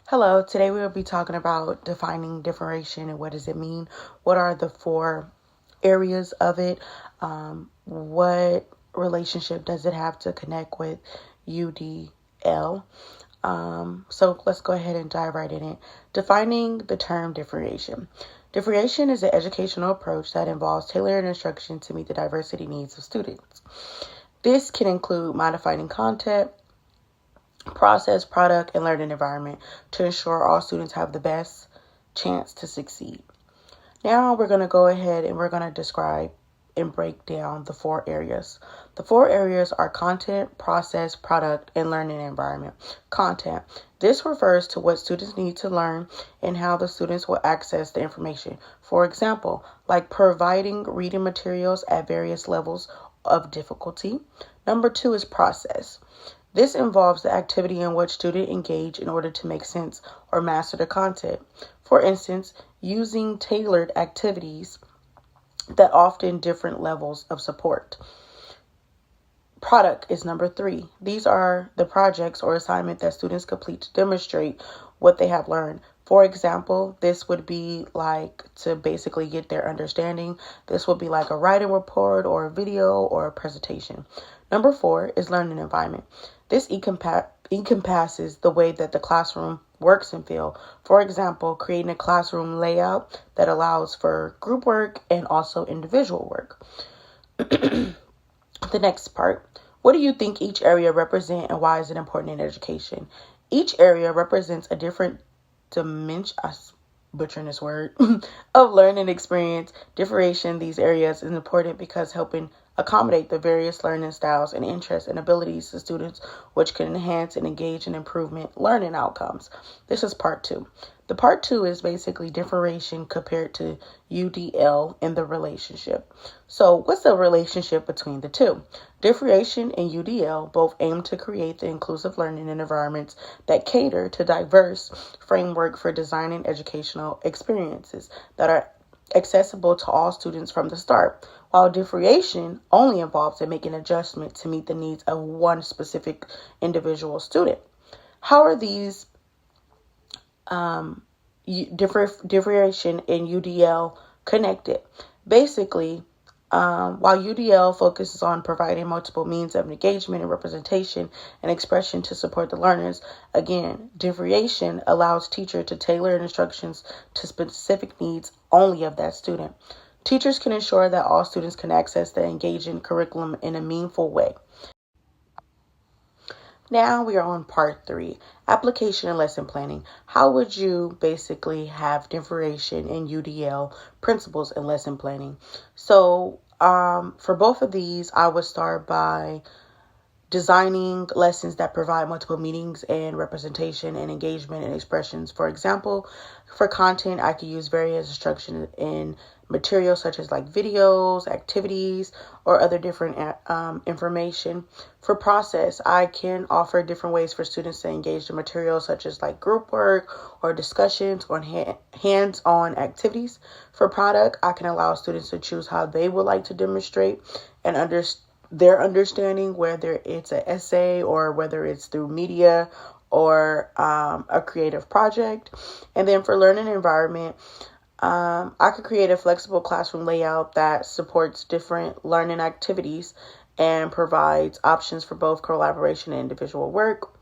Hello, today we will be talking about defining differentiation and what does it mean? What are the four areas of it? What relationship does it have to connect with UDL? So let's go ahead and dive right in it. Defining the term differentiation. Differentiation is an educational approach that involves tailored instruction to meet the diversity needs of students. This can include modifying content, process, product, and learning environment to ensure all students have the best chance to succeed. Now we're going to go ahead and we're going to describe and break down the four areas. The four areas are content, process, product, and learning environment. Content. This refers to what students need to learn and how the students will access the information. For example, like providing reading materials at various levels of difficulty. Number 2 is process. This involves the activity in which students engage in order to make sense or master the content. For instance, using tailored activities that often different levels of support. Product is number 3. These are the projects or assignment that students complete to demonstrate what they have learned. For example, this would be like to basically get their understanding. This would be like a writing report or a video or a presentation. Number 4 is learning environment. This encompasses the way that the classroom works and feel. For example, creating a classroom layout that allows for group work and also individual work. The next part. What do you think each area represents and why is it important in education? Each area represents a different dimension, butchering this word, of learning experience. Differentiation these areas is important because helping accommodate the various learning styles and interests and abilities of students, which can enhance and engage in improvement learning outcomes. This is part 2. The part 2 is basically differentiation compared to UDL in the relationship. So what's the relationship between the two? Differentiation and UDL both aim to create the inclusive learning environments that cater to diverse framework for designing educational experiences that are accessible to all students from the start, while differentiation only involves in making adjustments to meet the needs of one specific individual student. How are these differentiation and UDL connected? Basically, while UDL focuses on providing multiple means of engagement and representation and expression to support the learners, again, differentiation allows teacher to tailor instructions to specific needs only of that student. Teachers can ensure that all students can access the engaging curriculum in a meaningful way. Now we are on part 3, application and lesson planning. How would you basically have differentiation in UDL principles and lesson planning? So for both of these, I would start by designing lessons that provide multiple meanings and representation and engagement and expressions. For example, for content, I could use various instructions in materials such as like videos, activities, or other different information. For process, I can offer different ways for students to engage the material such as like group work or discussions on hands-on activities. For product, I can allow students to choose how they would like to demonstrate and their understanding, whether it's an essay or whether it's through media or a creative project. And then for learning environment, I could create a flexible classroom layout that supports different learning activities and provides options for both collaboration and individual work.